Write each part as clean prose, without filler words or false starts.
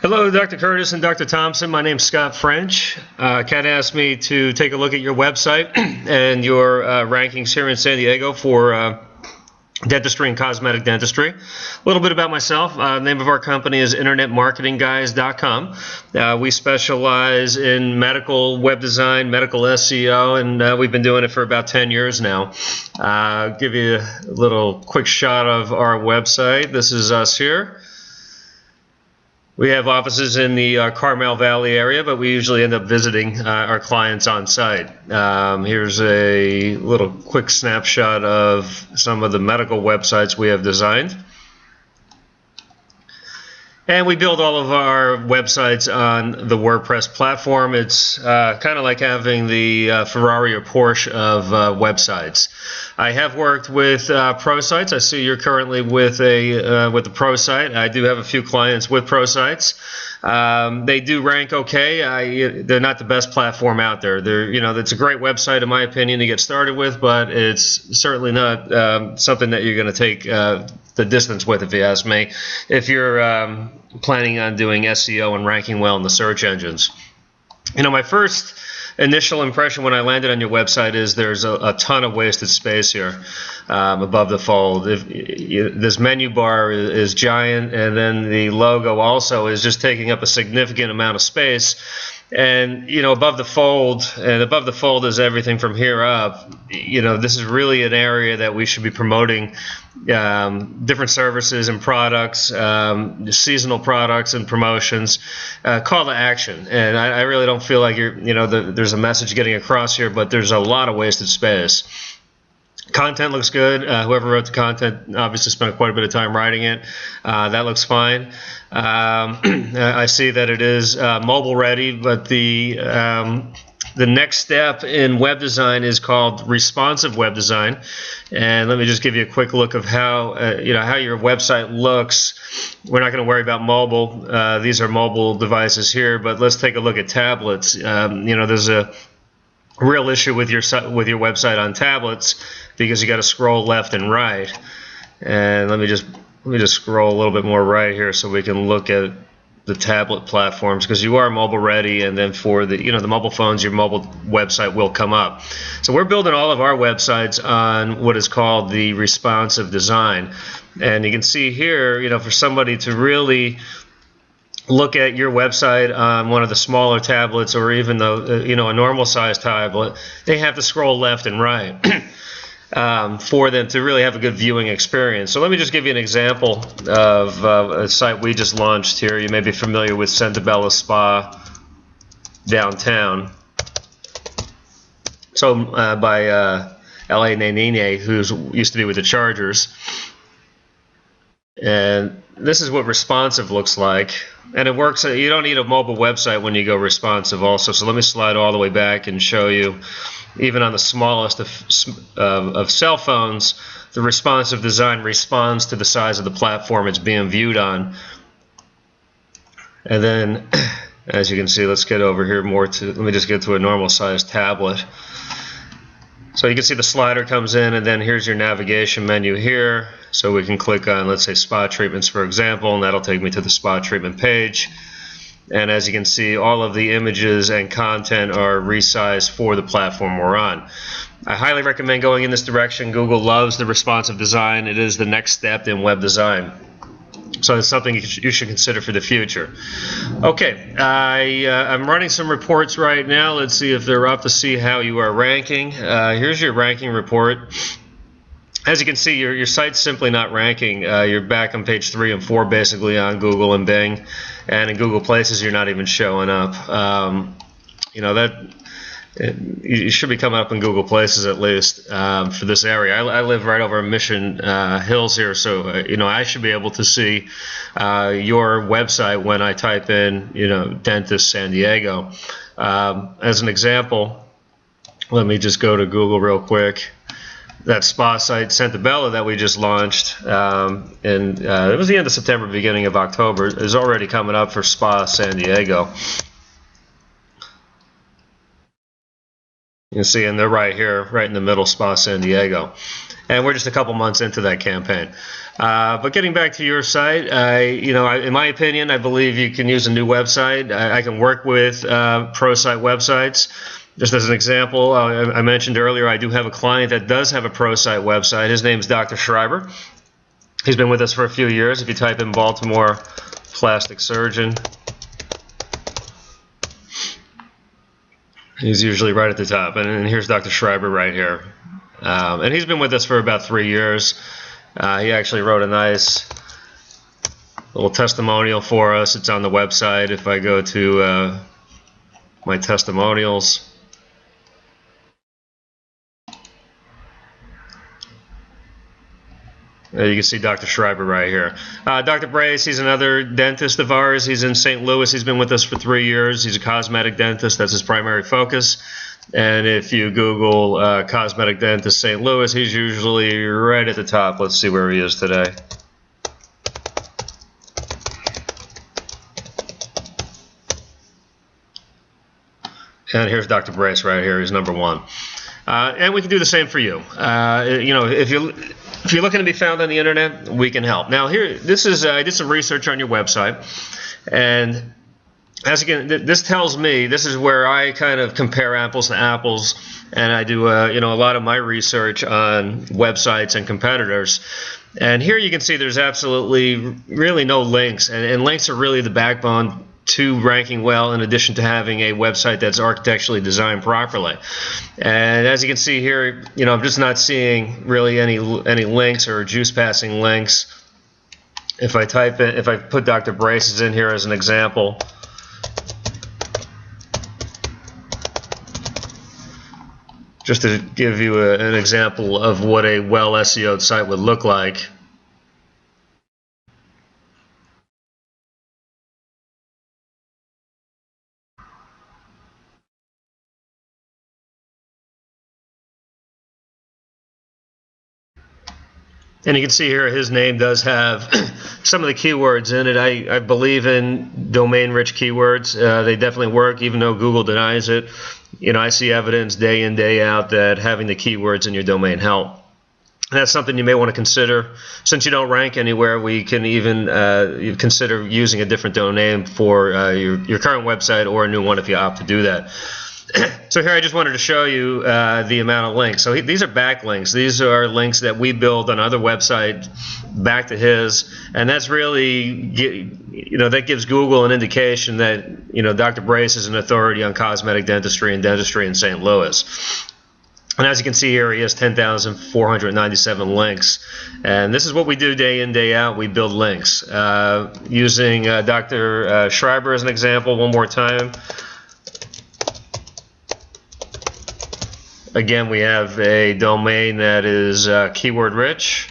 Hello, Dr. Curtis and Dr. Thompson. My name's Scott French. Kat asked me to take a look at your website and your rankings here in San Diego for dentistry and cosmetic dentistry. A little bit about myself. The name of our company is InternetMarketingGuys.com. We specialize in medical web design, medical SEO, and we've been doing it for about 10 years now. I'll give you a little quick shot of our website. This is us here. We have offices in the Carmel Valley area, but we usually end up visiting our clients on site. Here's a little quick snapshot of some of the medical websites we have designed. And we build all of our websites on the WordPress platform. It's kind of like having the Ferrari or Porsche of websites. I have worked with pro sites. I see you're currently with the pro site. I do have a few clients with pro sites. They do rank okay. They're not the best platform out there. It's a great website in my opinion to get started with, but it's certainly not something that you're going to take the distance with, if you ask me, if you're planning on doing SEO and ranking well in the search engines. My first initial impression when I landed on your website is there's a ton of wasted space here above the fold. This menu bar is giant, and then the logo also is just taking up a significant amount of space. And above the fold is everything from here up. This is really an area that we should be promoting different services and products, seasonal products and promotions, call to action. And I really don't feel like there's a message getting across here, but there's a lot of wasted space. Content looks good. Whoever wrote the content obviously spent quite a bit of time writing it. That looks fine. I see that it is mobile ready, but the next step in web design is called responsive web design. And let me just give you a quick look of how how your website looks. We're not going to worry about mobile. These are mobile devices here, but let's take a look at tablets. There's a real issue with your website on tablets because you got to scroll left and right. And let me just scroll a little bit more right here so we can look at the tablet platforms, because you are mobile ready, and then for the the mobile phones, your mobile website will come up. So we're building all of our websites on what is called the responsive design. And you can see here, for somebody to really look at your website on one of the smaller tablets, or even a normal size tablet, they have to scroll left and right for them to really have a good viewing experience. So let me just give you an example of a site we just launched here. You may be familiar with Centabella Spa downtown. So by L.A. Nanine, who used to be with the Chargers. And this is what responsive looks like. And it works. You don't need a mobile website when you go responsive also. So let me slide all the way back and show you, even on the smallest of cell phones, the responsive design responds to the size of the platform it's being viewed on. And then, as you can see, let's get over here let me just get to a normal size tablet. So you can see the slider comes in, and then here's your navigation menu here. So we can click on, let's say, spa treatments, for example, and that'll take me to the spa treatment page. And as you can see, all of the images and content are resized for the platform we're on. I highly recommend going in this direction. Google loves the responsive design. It is the next step in web design. So it's something you should consider for the future. Okay, I'm running some reports right now. Let's see if they're up to see how you are ranking. Here's your ranking report. As you can see, your site's simply not ranking. You're back on page 3 and 4 basically on Google and Bing, and in Google Places you're not even showing up. You should be coming up in Google Places at least for this area. I live right over Mission Hills here, so I should be able to see your website when I type in Dentist San Diego. As an example, let me just go to Google real quick. That spa site, Centabella, that we just launched, and it was the end of September, beginning of October, is already coming up for Spa San Diego. You can see, and they're right here, right in the middle, Spa San Diego. And we're just a couple months into that campaign. But getting back to your site, in my opinion, I believe you can use a new website. I can work with pro site websites. Just as an example, I mentioned earlier, I do have a client that does have a pro site website. His name is Dr. Schreiber. He's been with us for a few years. If you type in Baltimore plastic surgeon, he's usually right at the top. And here's Dr. Schreiber right here. And he's been with us for about 3 years. He actually wrote a nice little testimonial for us. It's on the website. If I go to my testimonials, you can see Dr. Schreiber right here. Dr. Brace, he's another dentist of ours. He's in St. Louis. He's been with us for 3 years. He's a cosmetic dentist. That's his primary focus. And if you Google cosmetic dentist St. Louis, he's usually right at the top. Let's see where he is today. And here's Dr. Brace right here. He's number 1. And we can do the same for you. If you're looking to be found on the internet, we can help. Now here, I did some research on your website, and this tells me, this is where I kind of compare apples to apples, and I do a lot of my research on websites and competitors. And here you can see there's absolutely really no links, and links are really the backbone to ranking well, in addition to having a website that's architecturally designed properly. And as you can see here, I'm just not seeing really any links or juice passing links. If I put Dr. Braces in here as an example, just to give you an example of what a well SEO'd site would look like. And you can see here his name does have some of the keywords in it. I believe in domain-rich keywords. They definitely work, even though Google denies it. I see evidence day in, day out that having the keywords in your domain help. And that's something you may want to consider. Since you don't rank anywhere, we can even consider using a different domain for your current website, or a new one if you opt to do that. So here I just wanted to show you the amount of links. So these are backlinks. These are links that we build on other websites back to his, and that's really, that gives Google an indication that Dr. Brace is an authority on cosmetic dentistry and dentistry in St. Louis. And as you can see here, he has 10,497 links. And this is what we do day in, day out. We build links. Using Dr. Schreiber as an example one more time. Again, we have a domain that is keyword rich,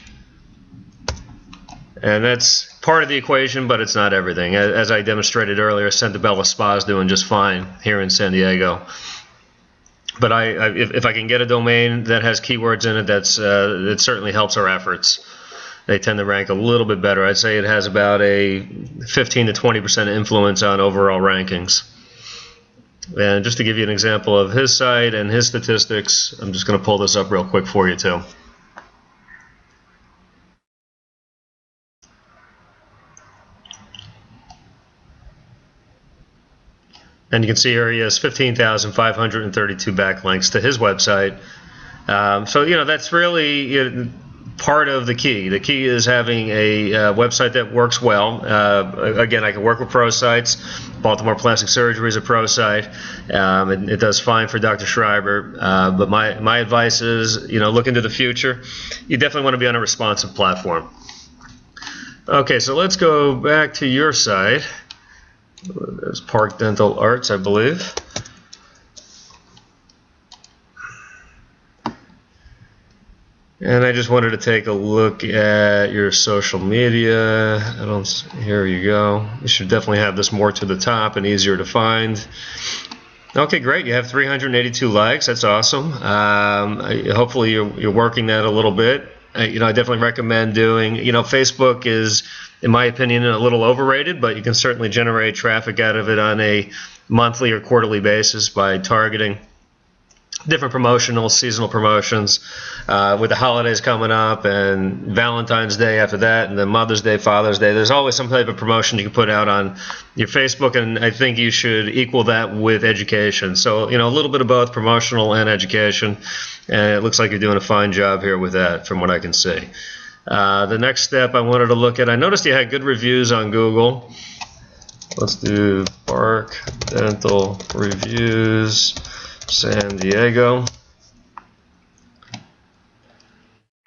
and that's part of the equation, but it's not everything. As I demonstrated earlier, Centabella Spa is doing just fine here in San Diego. But if I can get a domain that has keywords in it, it certainly helps our efforts. They tend to rank a little bit better. I'd say it has about a 15 to 20% influence on overall rankings. And just to give you an example of his site and his statistics, I'm just going to pull this up real quick for you too. And you can see here he has 15,532 backlinks to his website. So that's really part of the key. The key is having a website that works well. Again, I can work with pro sites. Baltimore Plastic Surgery is a pro site. It does fine for Dr. Schreiber. But my advice is, look into the future. You definitely want to be on a responsive platform. Okay, so let's go back to your site. There's Park Dental Arts, I believe. And I just wanted to take a look at your social media. Here you go. You should definitely have this more to the top and easier to find. Okay, great. You have 382 likes. That's awesome. Hopefully you're working that a little bit. I definitely recommend doing, Facebook is, in my opinion, a little overrated, but you can certainly generate traffic out of it on a monthly or quarterly basis by targeting different promotional, seasonal promotions, with the holidays coming up and Valentine's Day after that, and then Mother's Day, Father's Day. There's always some type of promotion you can put out on your Facebook, and I think you should equal that with education. So, a little bit of both promotional and education, and it looks like you're doing a fine job here with that from what I can see. The next step I wanted to look at, I noticed you had good reviews on Google. Let's do Bark Dental Reviews San Diego.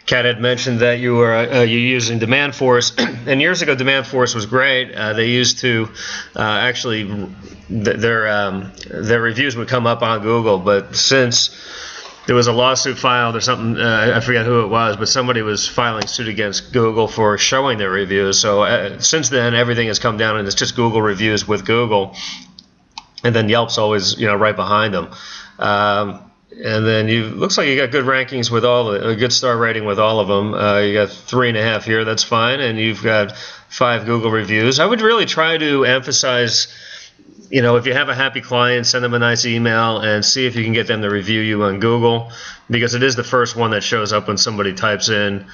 Kat had mentioned that you're using Demandforce, and years ago Demandforce was great. They used to actually their reviews would come up on Google, but since there was a lawsuit filed or something, I forget who it was, but somebody was filing suit against Google for showing their reviews. So since then, everything has come down, and it's just Google reviews with Google, and then Yelp's always right behind them. And then looks like you got good rankings with a good star rating with all of them. You got 3.5 here, that's fine, and you've got 5 Google reviews. I would really try to emphasize, if you have a happy client, send them a nice email and see if you can get them to review you on Google, because it is the first one that shows up when somebody types in,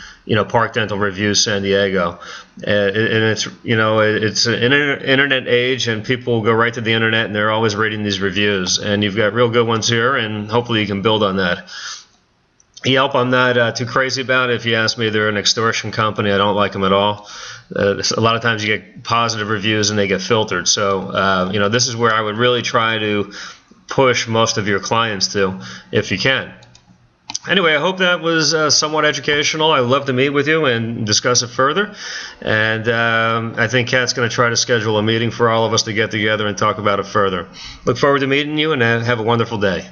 Park Dental Reviews San Diego. And it's an internet age, and people go right to the internet and they're always reading these reviews. And you've got real good ones here, and hopefully you can build on that. Yelp, I'm not too crazy about. If you ask me, they're an extortion company. I don't like them at all. A lot of times you get positive reviews and they get filtered. So, this is where I would really try to push most of your clients to, if you can. Anyway, I hope that was somewhat educational. I'd love to meet with you and discuss it further. And I think Kat's going to try to schedule a meeting for all of us to get together and talk about it further. Look forward to meeting you, and have a wonderful day.